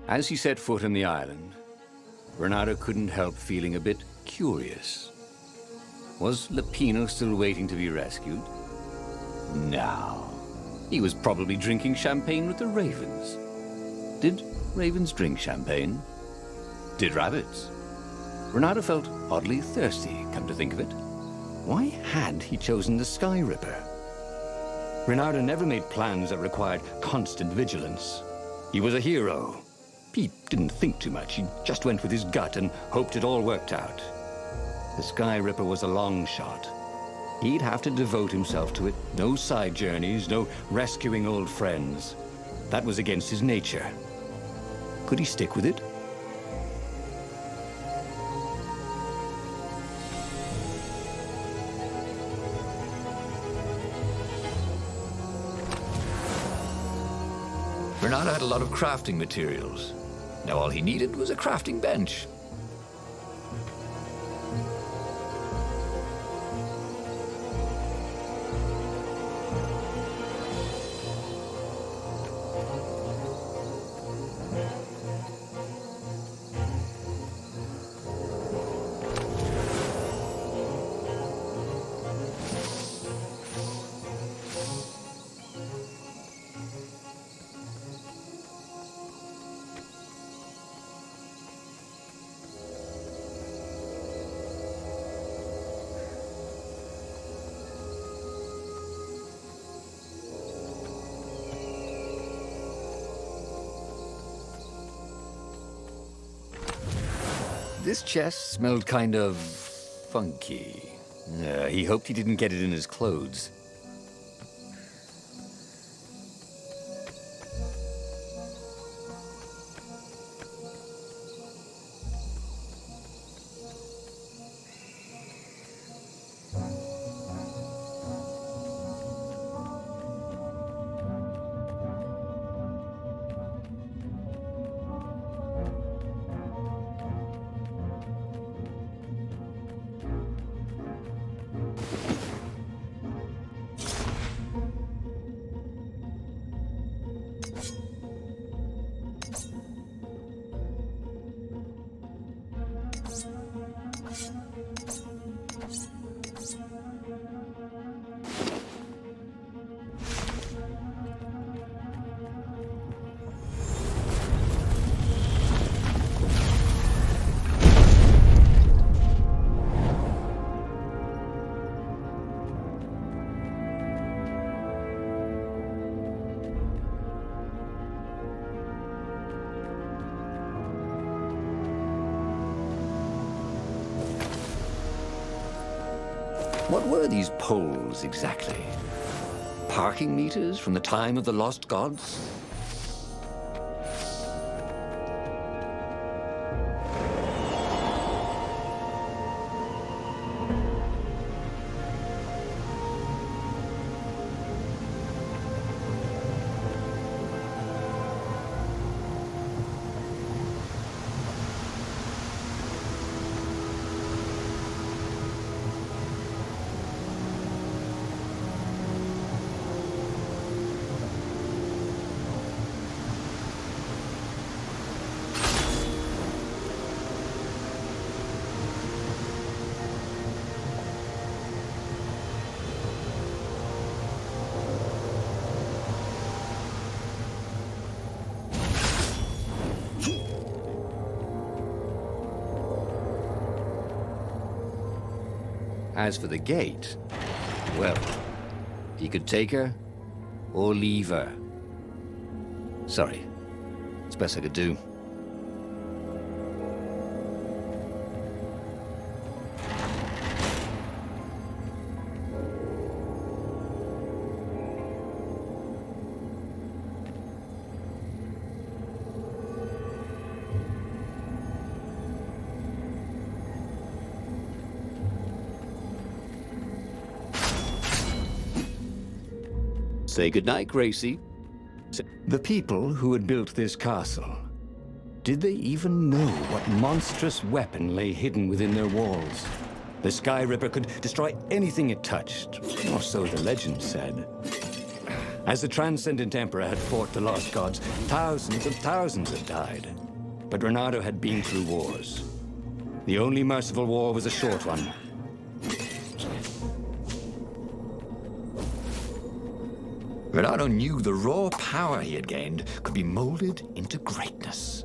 As he set foot on the island, Bernardo couldn't help feeling a bit curious. Was Lapino still waiting to be rescued? No. He was probably drinking champagne with the ravens. Did ravens drink champagne? Did rabbits? Bernardo felt oddly thirsty, come to think of it. Why had he chosen the Sky Ripper? Bernardo never made plans that required constant vigilance. He was a hero. He didn't think too much. He just went with his gut and hoped it all worked out. The Sky Ripper was a long shot. He'd have to devote himself to it. No side journeys, no rescuing old friends. That was against his nature. Could he stick with it? Bernardo had a lot of crafting materials. Now all he needed was a crafting bench. This chest smelled kind of funky. He hoped he didn't get it in his clothes. What were these poles exactly? Parking meters from the time of the lost gods? As for the gate, well, he could take her or leave her. Sorry, it's best I could do. Say goodnight, Gracie. The people who had built this castle, did they even know what monstrous weapon lay hidden within their walls? The Sky Ripper could destroy anything it touched, or so the legend said. As the Transcendent Emperor had fought the lost gods, thousands and thousands had died. But Renato had been through wars. The only merciful war was a short one. Renato knew the raw power he had gained could be molded into greatness.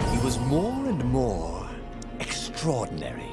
He was more and more extraordinary.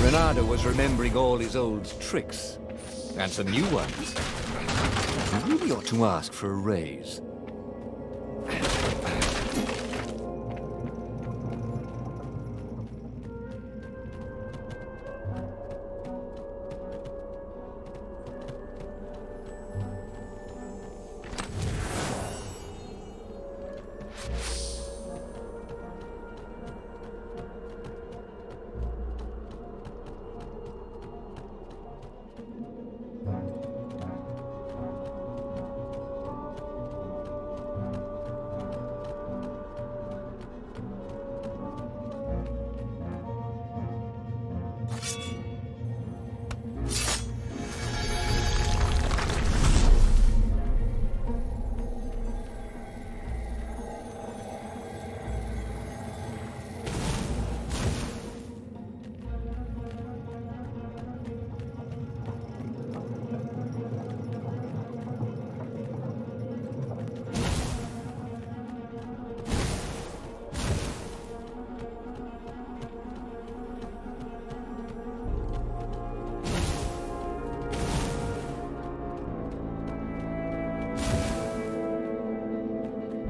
Renato was remembering all his old tricks, and some new ones. You really ought to ask for a raise.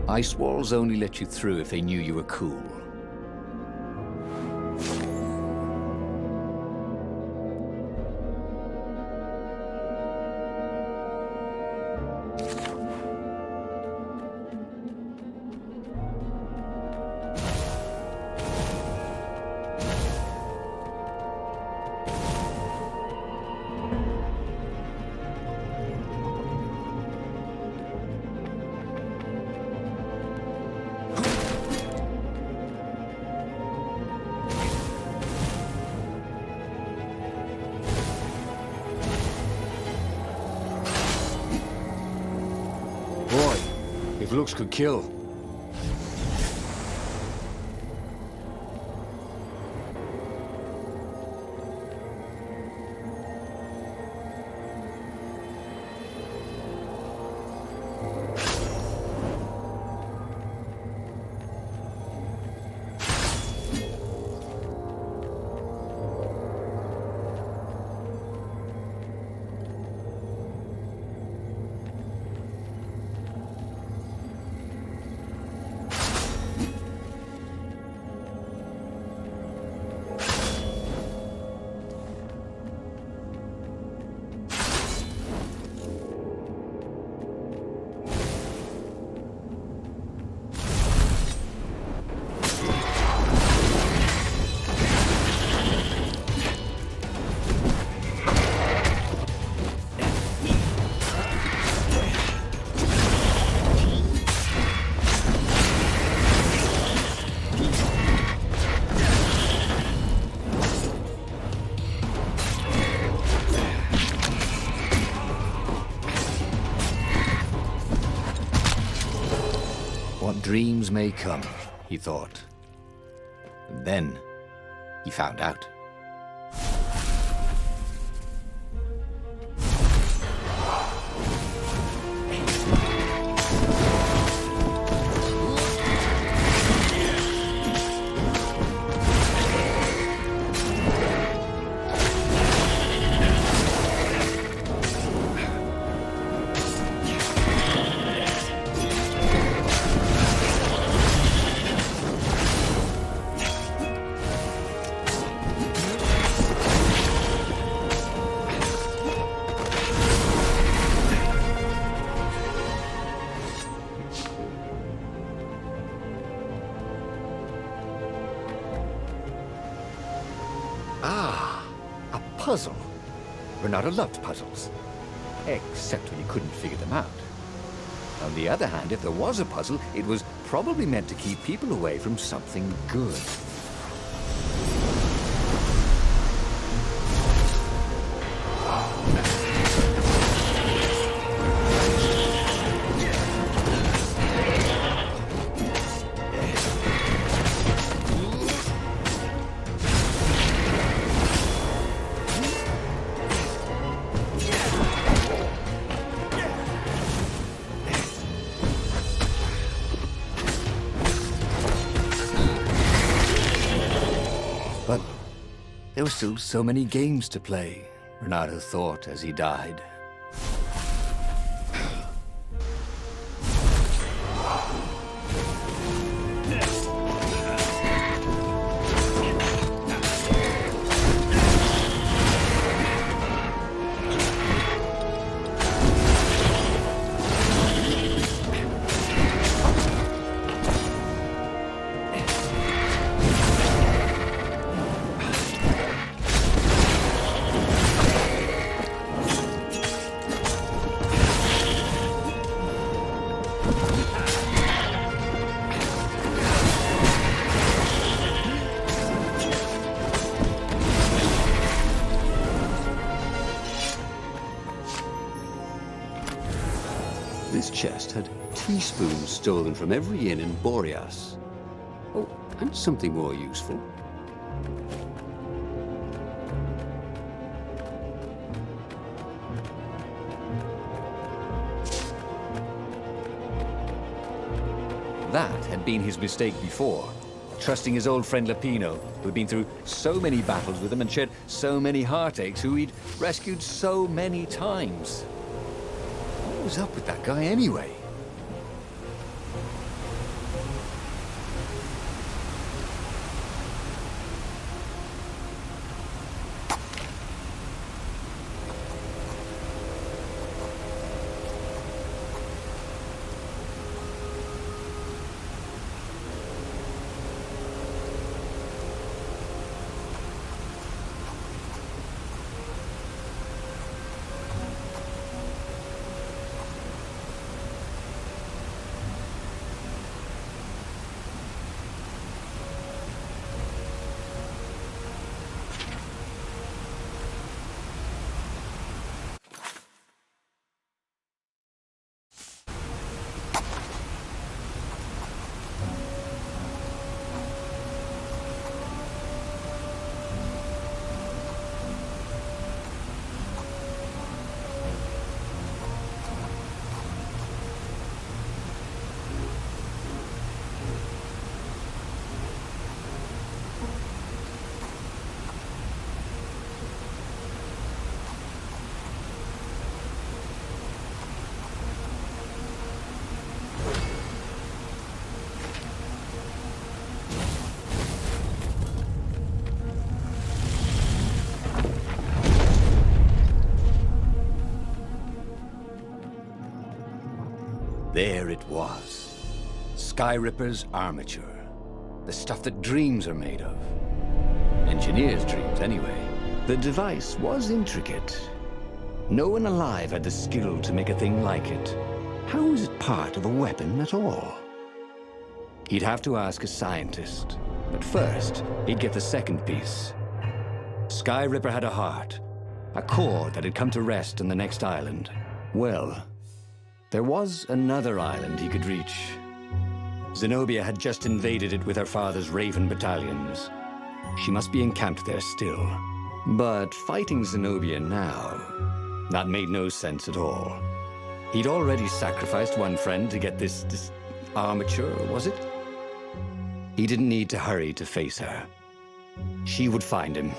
Ice walls only let you through if they knew you were cool. If looks could kill. What dreams may come, he thought. And then he found out. Ah, a puzzle. Renata loved puzzles, except when you couldn't figure them out. On the other hand, if there was a puzzle, it was probably meant to keep people away from something good. But there were still so many games to play, Renato thought as he died. This chest had teaspoons stolen from every inn in Boreas. Oh, and something more useful. That had been his mistake before, trusting his old friend Lapino, who'd been through so many battles with him and shared so many heartaches, who he'd rescued so many times. What was up with that guy anyway? There it was. Skyripper's armature. The stuff that dreams are made of. Engineers' dreams, anyway. The device was intricate. No one alive had the skill to make a thing like it. How was it part of a weapon at all? He'd have to ask a scientist. But first, he'd get the second piece. Skyripper had a heart. A core that had come to rest on the next island. Well, there was another island he could reach. Zenobia had just invaded it with her father's Raven battalions. She must be encamped there still. But fighting Zenobia now, that made no sense at all. He'd already sacrificed one friend to get this armature, was it? He didn't need to hurry to face her. She would find him.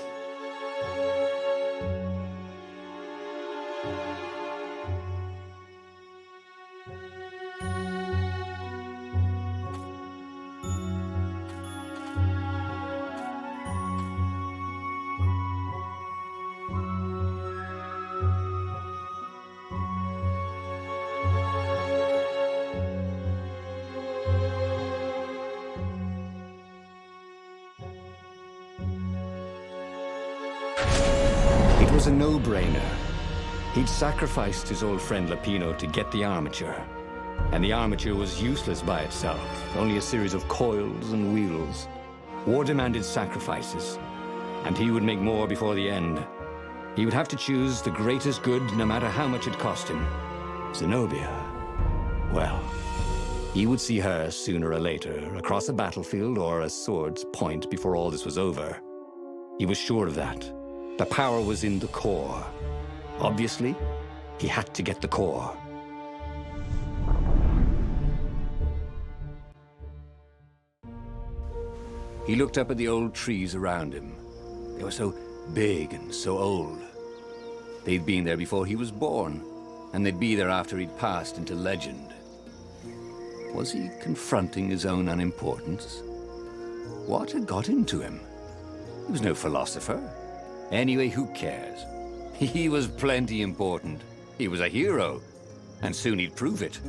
It was a no-brainer. He'd sacrificed his old friend Lapino to get the armature. And the armature was useless by itself, only a series of coils and wheels. War demanded sacrifices, and he would make more before the end. He would have to choose the greatest good, no matter how much it cost him. Zenobia. Well, he would see her sooner or later, across a battlefield or a sword's point before all this was over. He was sure of that. The power was in the core. Obviously, he had to get the core. He looked up at the old trees around him. They were so big and so old. They'd been there before he was born, and they'd be there after he'd passed into legend. Was he confronting his own unimportance? What had got into him? He was no philosopher. Anyway, who cares? He was plenty important. He was a hero, and soon he'd prove it.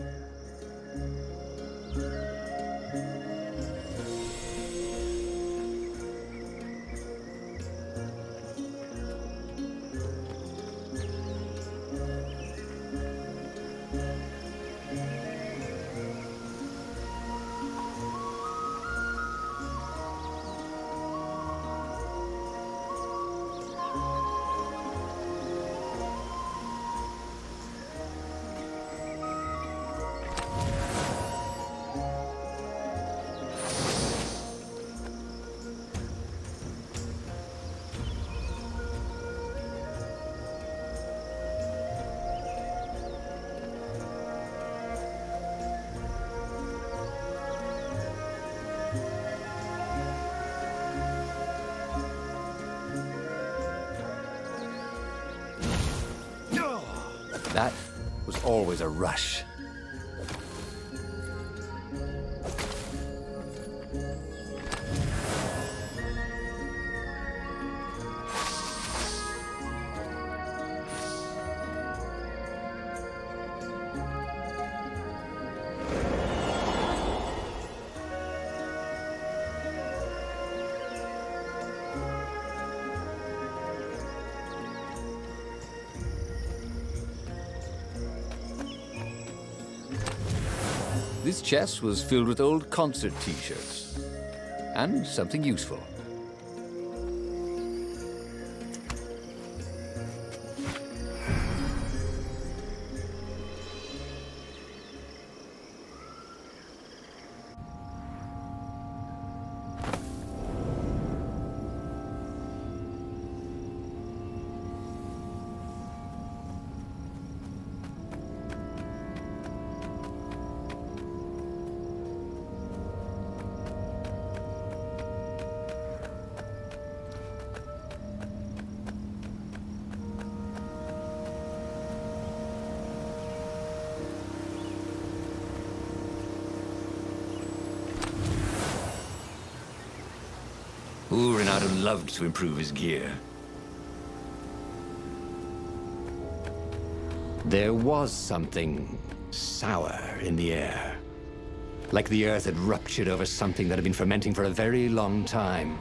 That was always a rush. This chest was filled with old concert t-shirts, and something useful. Renato loved to improve his gear. There was something sour in the air. Like the earth had ruptured over something that had been fermenting for a very long time.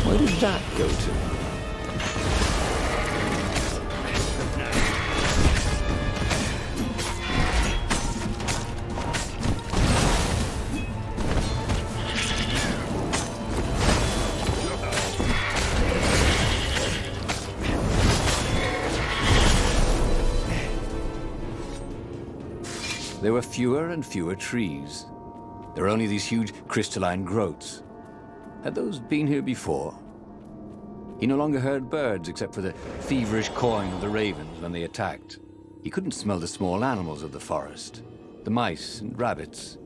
Where did that go to? There were fewer and fewer trees. There were only these huge crystalline growths. Had those been here before? He no longer heard birds except for the feverish cawing of the ravens when they attacked. He couldn't smell the small animals of the forest, the mice and rabbits.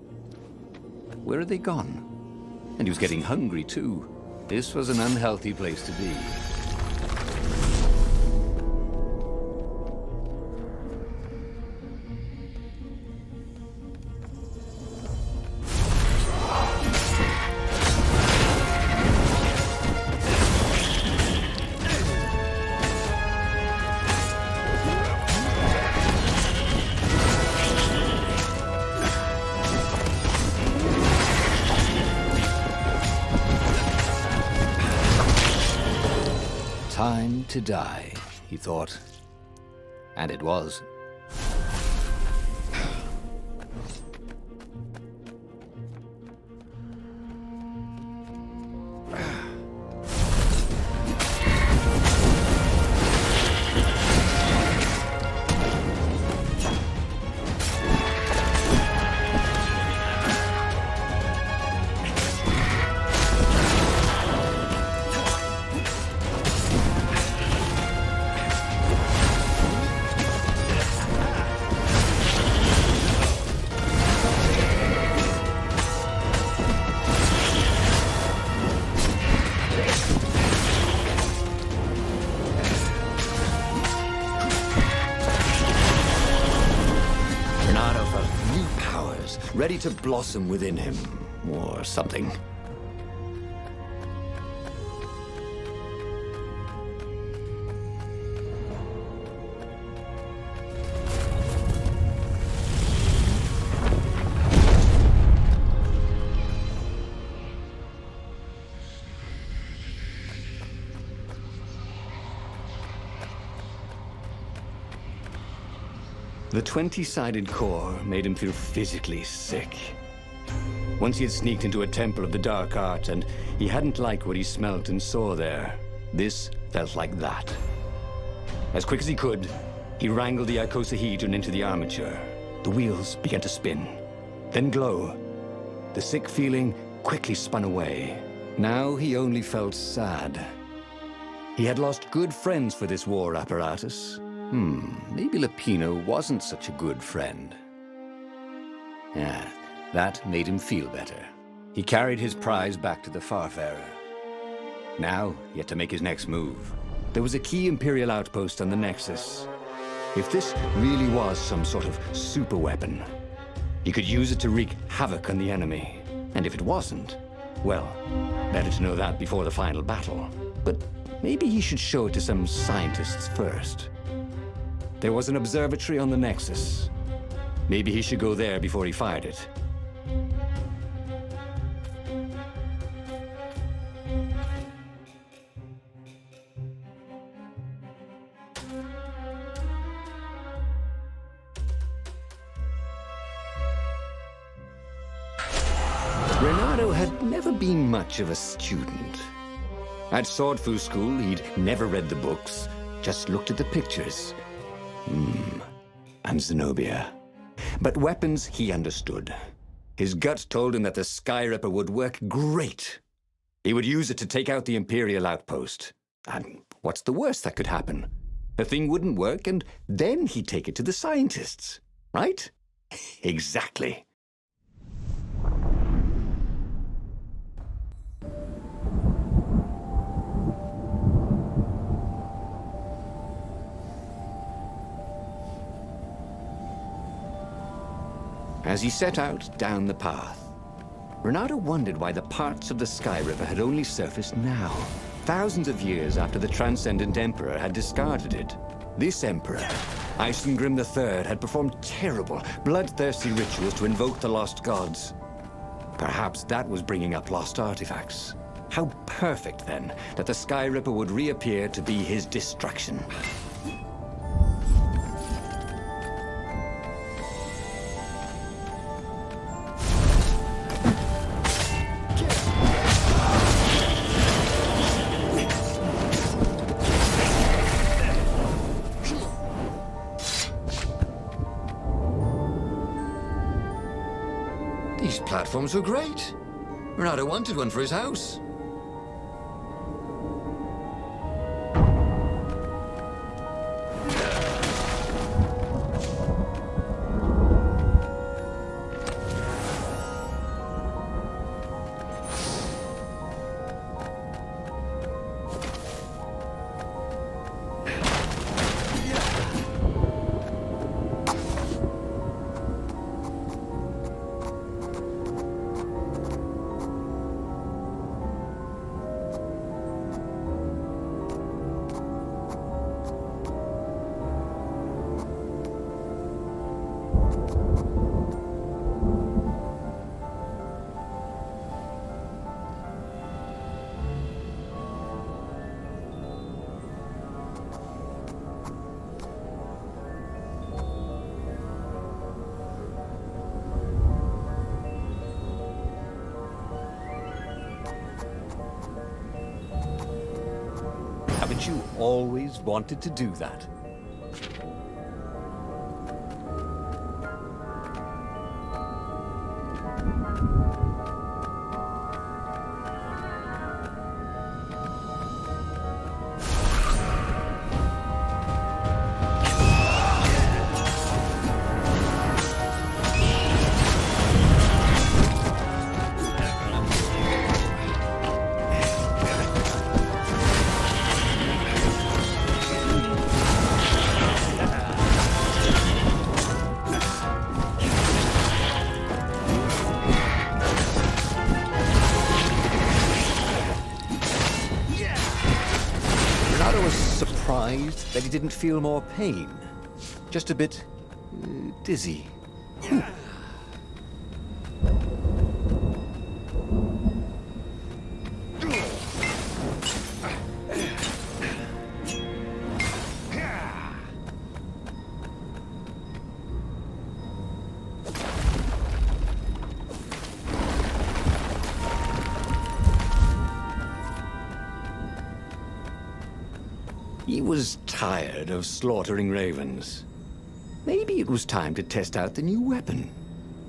Where had they gone? And he was getting hungry too. This was an unhealthy place to be. Time to die, he thought. And it was. Ready to blossom within him, or something. The 20-sided core made him feel physically sick. Once he had sneaked into a temple of the dark art, and he hadn't liked what he smelt and saw there. This felt like that. As quick as he could, he wrangled the icosahedron into the armature. The wheels began to spin, then glow. The sick feeling quickly spun away. Now he only felt sad. He had lost good friends for this war apparatus. Maybe Lapino wasn't such a good friend. Yeah, that made him feel better. He carried his prize back to the Farfarer. Now, he had to make his next move. There was a key Imperial outpost on the Nexus. If this really was some sort of super weapon, he could use it to wreak havoc on the enemy. And if it wasn't, well, better to know that before the final battle. But maybe he should show it to some scientists first. There was an observatory on the Nexus. Maybe he should go there before he fired it. Renato had never been much of a student. At Swordfu School, he'd never read the books, just looked at the pictures. And Zenobia. But weapons he understood. His gut told him that the Sky Ripper would work great. He would use it to take out the Imperial outpost. And what's the worst that could happen? The thing wouldn't work, and then he'd take it to the scientists. Right? Exactly. As he set out down the path, Renato wondered why the parts of the Sky River had only surfaced now, thousands of years after the Transcendent Emperor had discarded it. This Emperor, Isengrim III, had performed terrible, bloodthirsty rituals to invoke the lost gods. Perhaps that was bringing up lost artifacts. How perfect, then, that the Sky Ripper would reappear to be his distraction. These platforms were great. Renato wanted one for his house. Haven't you always wanted to do that? Renato was surprised that he didn't feel more pain. Just a bit dizzy. He was tired of slaughtering ravens. Maybe it was time to test out the new weapon.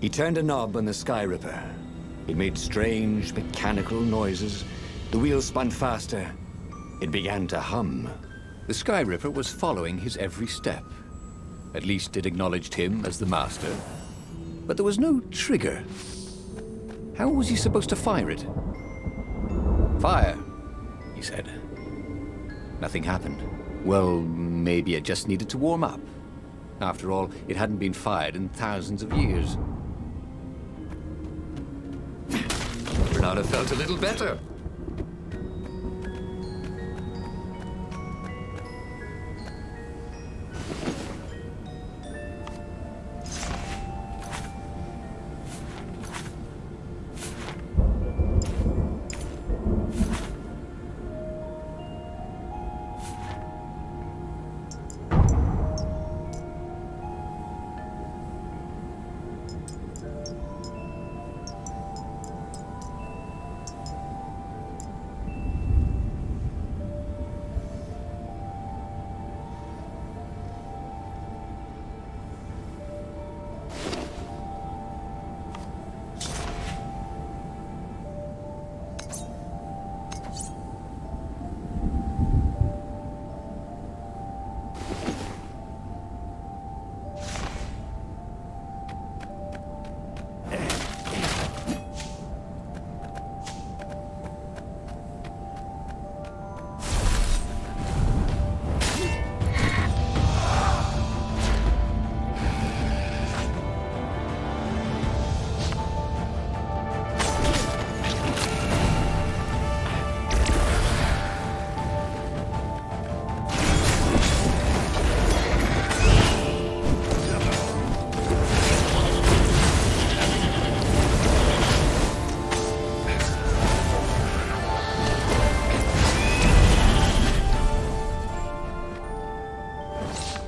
He turned a knob on the Sky Ripper. It made strange mechanical noises. The wheels spun faster. It began to hum. The Sky Ripper was following his every step. At least it acknowledged him as the master. But there was no trigger. How was he supposed to fire it? Fire, he said. Nothing happened. Well, maybe it just needed to warm up. After all, it hadn't been fired in thousands of years. Renato felt a little better.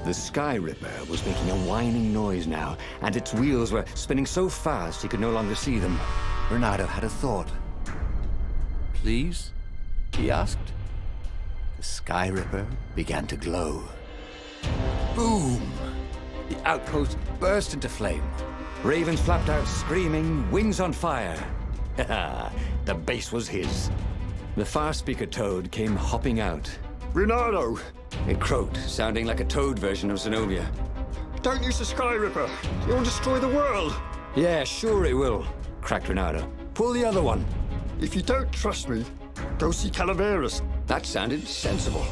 The Sky Ripper was making a whining noise now, and its wheels were spinning so fast he could no longer see them. Renato had a thought. Please? He asked. The Sky Ripper began to glow. Boom! The outpost burst into flame. Ravens flapped out screaming, wings on fire. The base was his. The far speaker toad came hopping out. Renato! It croaked, sounding like a toad version of Zenobia. Don't use the Sky Ripper! You'll destroy the world! Yeah, sure it will, cracked Renato. Pull the other one. If you don't trust me, go see Calaveras. That sounded sensible.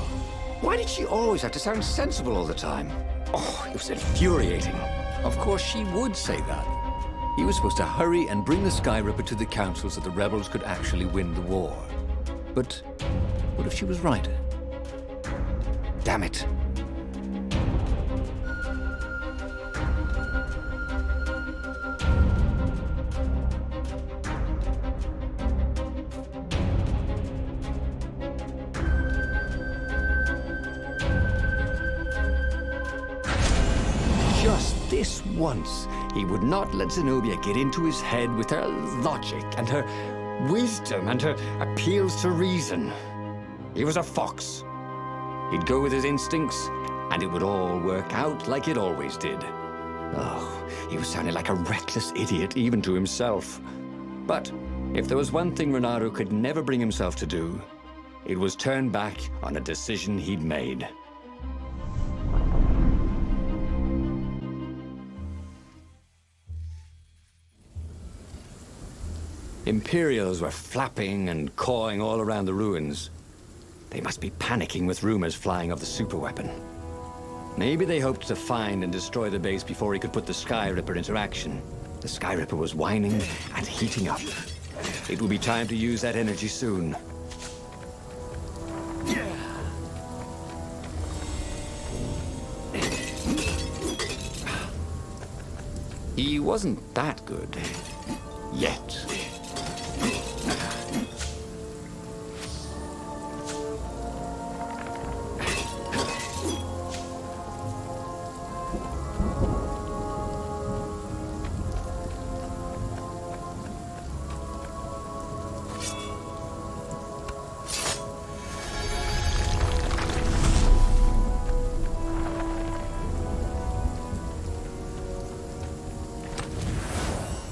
Why did she always have to sound sensible all the time? Oh, it was infuriating. Of course she would say that. He was supposed to hurry and bring the Sky Ripper to the council so the rebels could actually win the war. But what if she was right? Damn it. Just this once, he would not let Zenobia get into his head with her logic and her wisdom and her appeals to reason. He was a fox. He'd go with his instincts, and it would all work out like it always did. Oh, he was sounding like a reckless idiot, even to himself. But if there was one thing Renato could never bring himself to do, it was turn back on a decision he'd made. Imperials were flapping and cawing all around the ruins. They must be panicking with rumors flying of the superweapon. Maybe they hoped to find and destroy the base before he could put the Sky Ripper into action. The Sky Ripper was whining and heating up. It would be time to use that energy soon. He wasn't that good. Yet.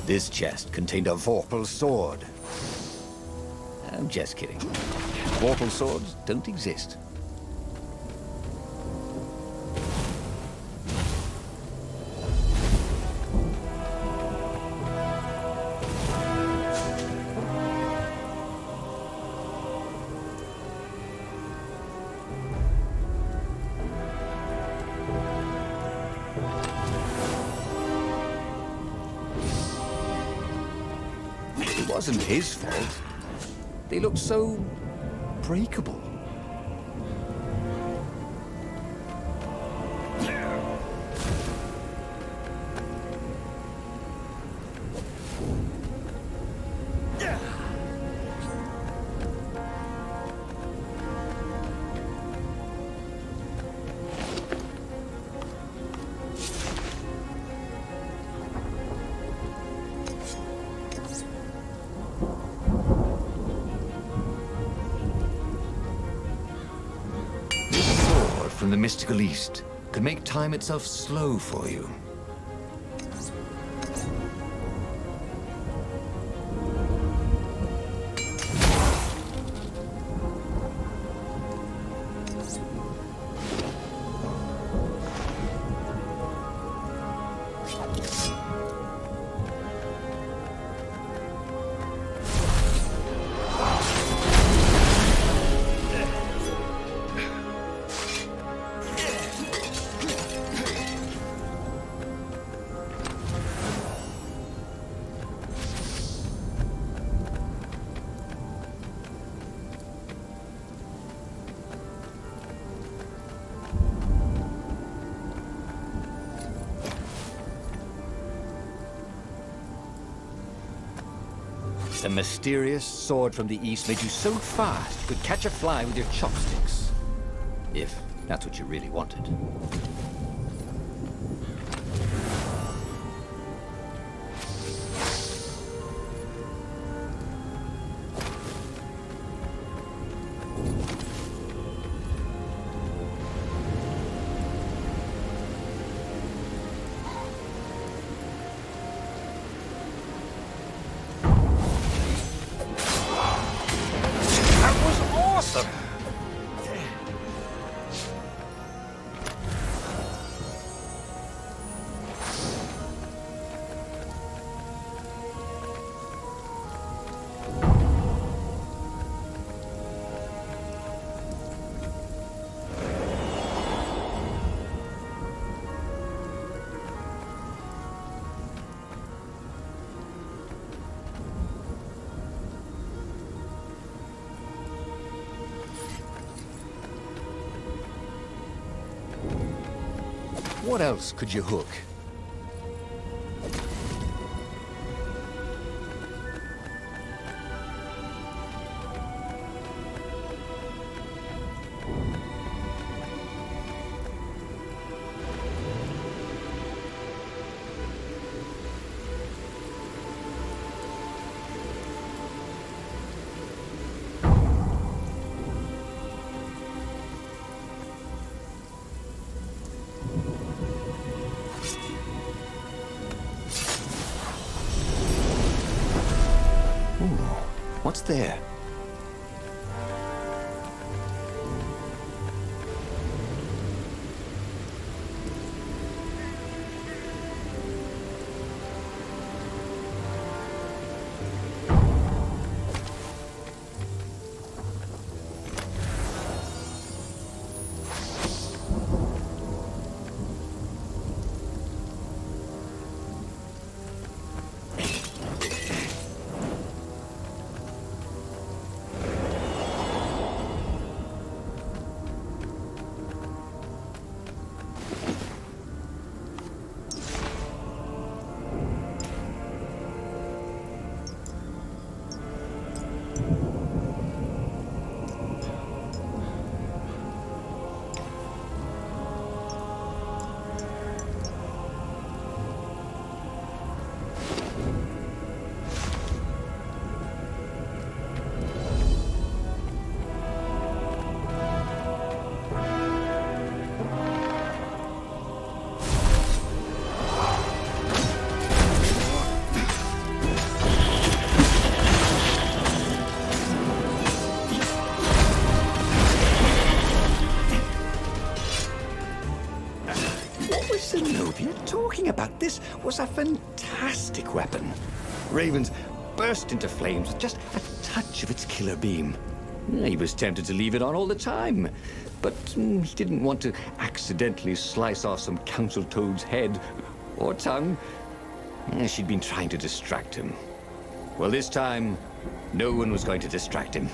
This chest contained a Vorpal sword. I'm just kidding. Vorpal swords don't exist. It wasn't his fault. They looked so breakable. From the mystical East could make time itself slow for you. The mysterious sword from the East made you so fast you could catch a fly with your chopsticks. If that's what you really wanted. awesome! What else could you hook? What's there? Talking about this was a fantastic weapon. Ravens burst into flames with just a touch of its killer beam. He was tempted to leave it on all the time, but he didn't want to accidentally slice off some council toad's head or tongue. She'd been trying to distract him. Well, this time, no one was going to distract him.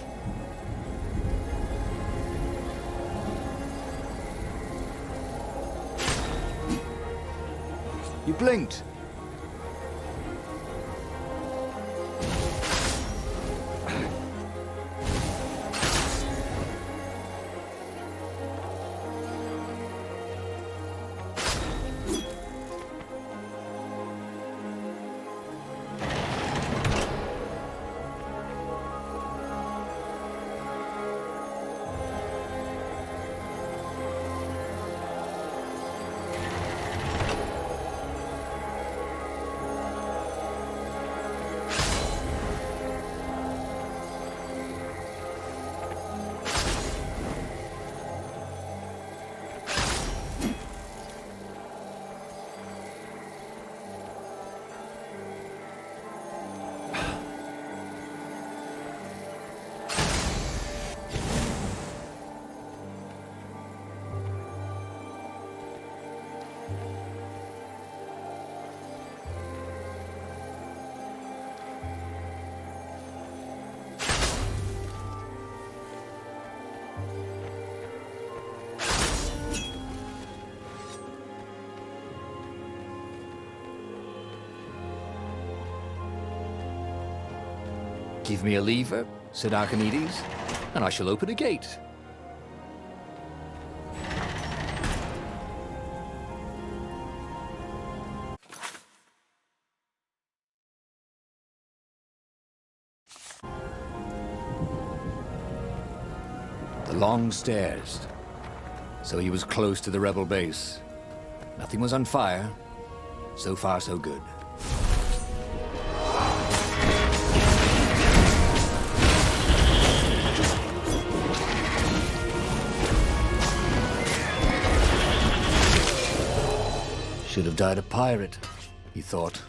You blinked. Give me a lever, said Archimedes, and I shall open a gate. The long stairs. So he was close to the rebel base. Nothing was on fire. So far, so good. should have died a pirate, he thought.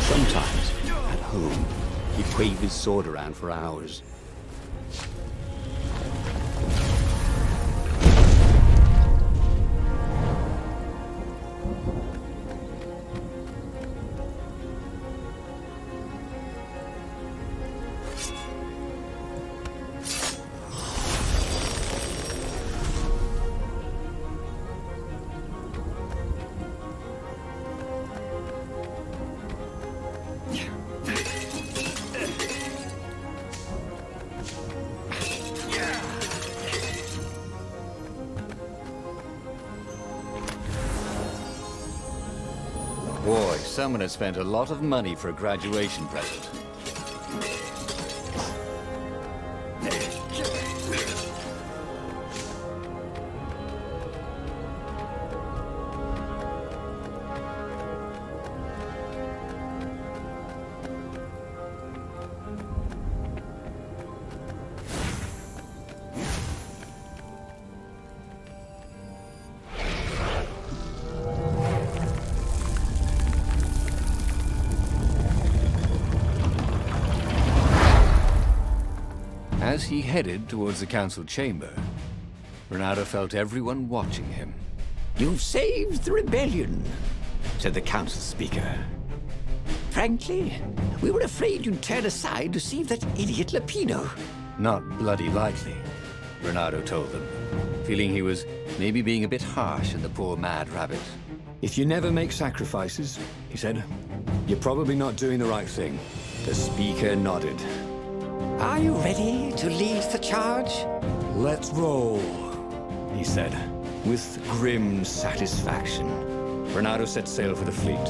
Sometimes, at home, he'd wave his sword around for hours. Boy, someone has spent a lot of money for a graduation present. As he headed towards the council chamber, Renato felt everyone watching him. "You've saved the rebellion," said the council speaker. "Frankly, we were afraid you'd turn aside to save that idiot Lapino." Not bloody likely, Renato told them, feeling he was maybe being a bit harsh on the poor mad rabbit. If you never make sacrifices, he said, you're probably not doing the right thing. The speaker nodded. "Are you ready to lead the charge?" Let's roll, he said, with grim satisfaction. Renato set sail for the fleet.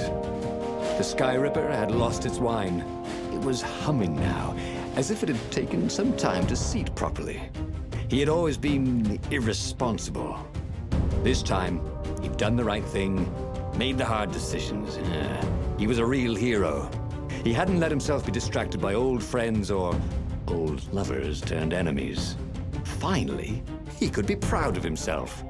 The Sky Ripper had lost its wine. It was humming now, as if it had taken some time to seat properly. He had always been irresponsible. This time, he'd done the right thing, made the hard decisions. He was a real hero. He hadn't let himself be distracted by old friends or old lovers turned enemies. Finally, he could be proud of himself.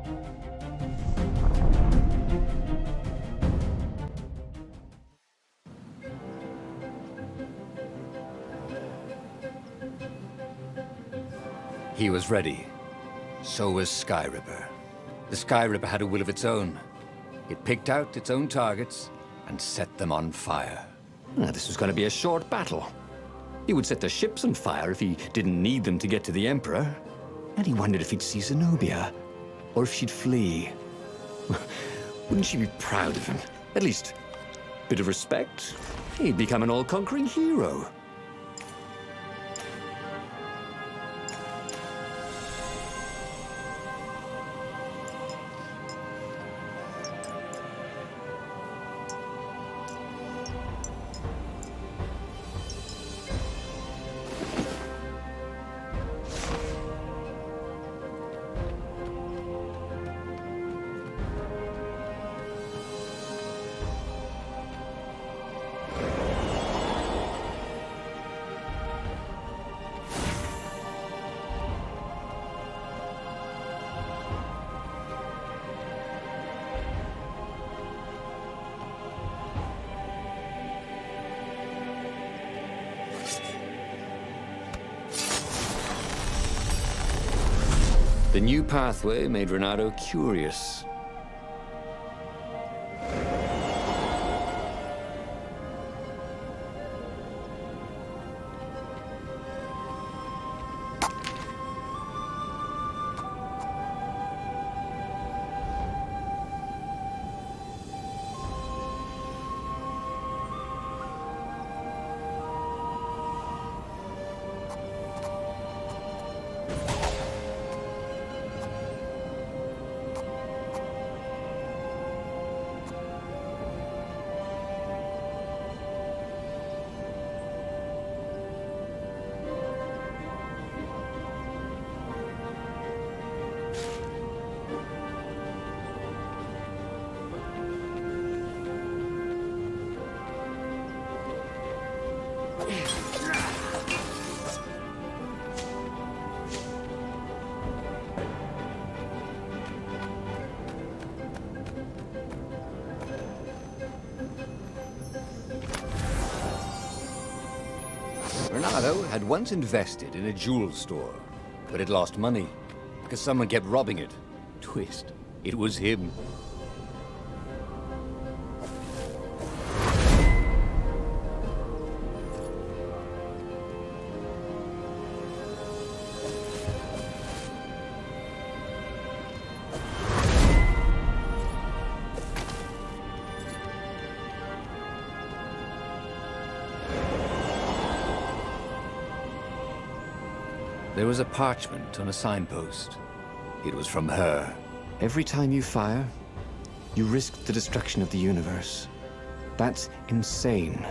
He was ready. So was Sky Ripper. The Sky Ripper had a will of its own. It picked out its own targets and set them on fire. This was going to be a short battle. He would set the ships on fire if he didn't need them to get to the Emperor. And he wondered if he'd see Zenobia, or if she'd flee. Wouldn't she be proud of him? At least, a bit of respect. He'd become an all-conquering hero. The new pathway made Renato curious. Renato had once invested in a jewel store, but it lost money because someone kept robbing it. Twist. It was him. There was a parchment on a signpost. It was from her. Every time you fire, you risk the destruction of the universe. That's insane.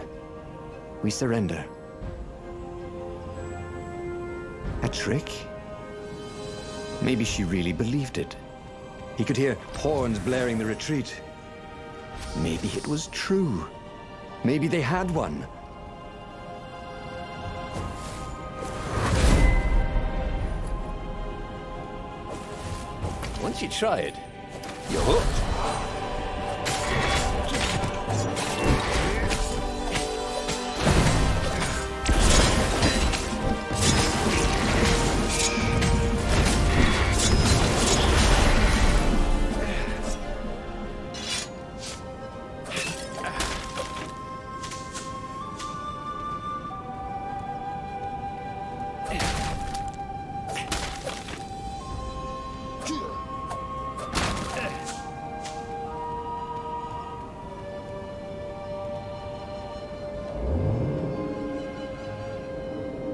We surrender. A trick? Maybe she really believed it. He could hear horns blaring the retreat. Maybe it was true. Maybe they had one. Once you try it, you're hooked.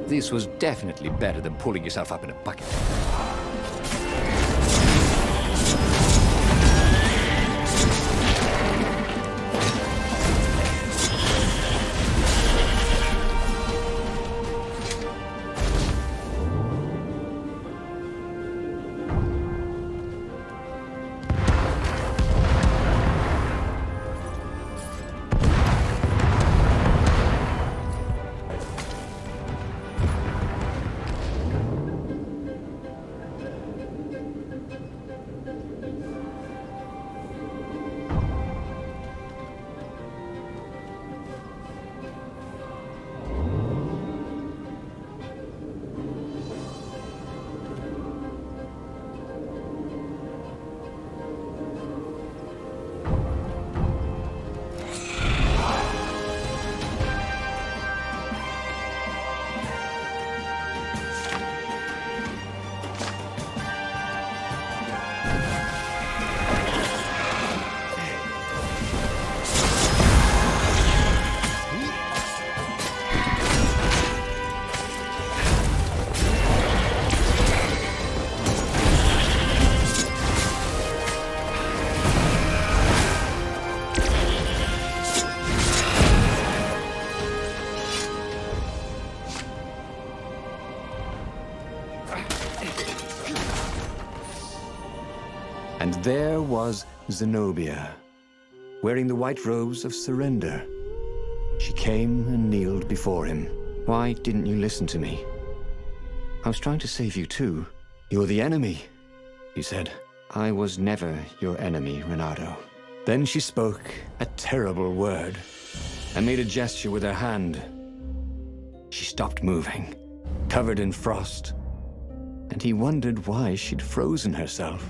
This was definitely better than pulling yourself up in a bucket. And there was Zenobia, wearing the white robes of surrender. She came and kneeled before him. Why didn't you listen to me? I was trying to save you too. You're the enemy, he said. I was never your enemy, Renato. Then she spoke a terrible word and made a gesture with her hand. She stopped moving, covered in frost, and he wondered why she'd frozen herself.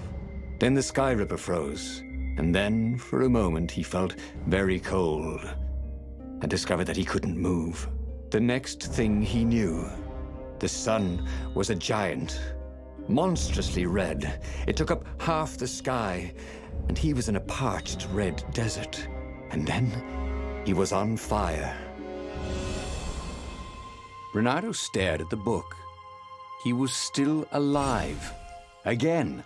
Then the Sky Ripper froze, and then, for a moment, he felt very cold and discovered that he couldn't move. The next thing he knew, the sun was a giant, monstrously red. It took up half the sky, and he was in a parched red desert. And then he was on fire. Renato stared at the book. He was still alive. Again.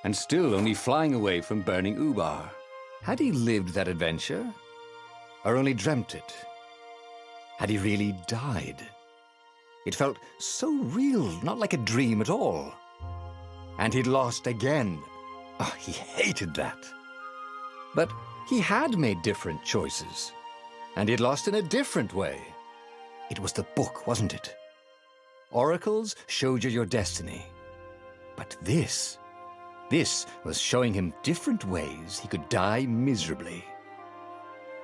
And still only flying away from burning Ubar. Had he lived that adventure? Or only dreamt it? Had he really died? It felt so real, not like a dream at all. And he'd lost again. Oh, he hated that. But he had made different choices. And he'd lost in a different way. It was the book, wasn't it? Oracles showed you your destiny. But this was showing him different ways he could die miserably.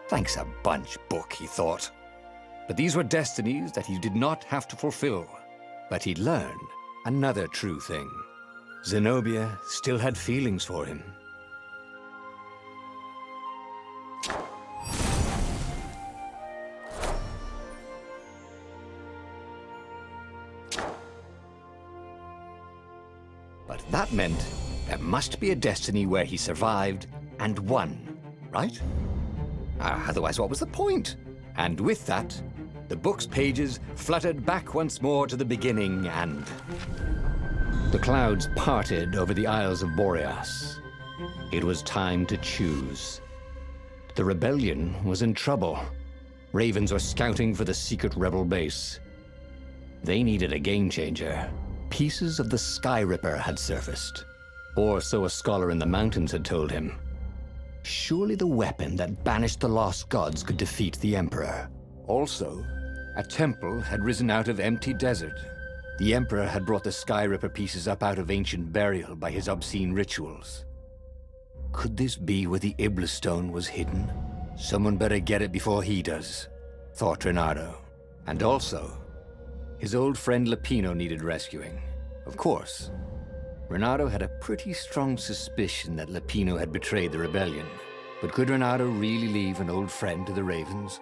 Thanks a bunch, book, he thought. But these were destinies that he did not have to fulfill. But he'd learn another true thing. Zenobia still had feelings for him. But that meant there must be a destiny where he survived and won, right? Otherwise, what was the point? And with that, the book's pages fluttered back once more to the beginning, and the clouds parted over the Isles of Boreas. It was time to choose. The rebellion was in trouble. Ravens were scouting for the secret rebel base. They needed a game changer. Pieces of the Sky Ripper had surfaced, or so a scholar in the mountains had told him. Surely the weapon that banished the lost gods could defeat the Emperor. Also, a temple had risen out of empty desert. The Emperor had brought the Sky Ripper pieces up out of ancient burial by his obscene rituals. Could this be where the Iblis stone was hidden? Someone better get it before he does, thought Renato. And also, his old friend Lupino needed rescuing. Of course, Renato had a pretty strong suspicion that Lupino had betrayed the rebellion. But could Renato really leave an old friend to the Ravens?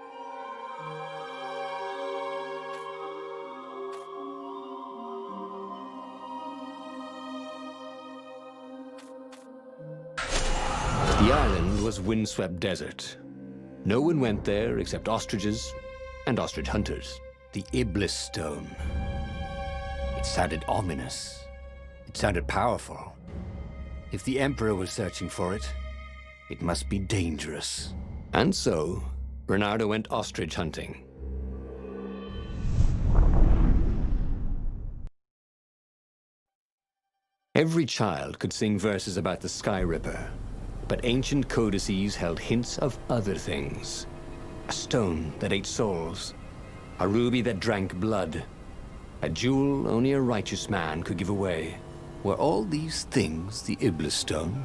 The island was windswept desert. No one went there except ostriches and ostrich hunters. The Iblis stone. It sounded ominous. It sounded powerful. If the Emperor was searching for it, it must be dangerous. And so, Bernardo went ostrich hunting. Every child could sing verses about the Sky Ripper, but ancient codices held hints of other things. A stone that ate souls, a ruby that drank blood, a jewel only a righteous man could give away. Were all these things the Iblis stone?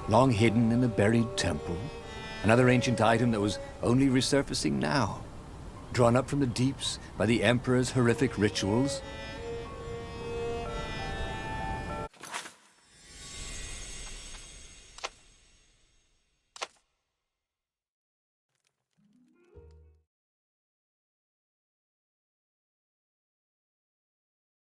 Long hidden in a buried temple? Another ancient item that was only resurfacing now? Drawn up from the deeps by the Emperor's horrific rituals?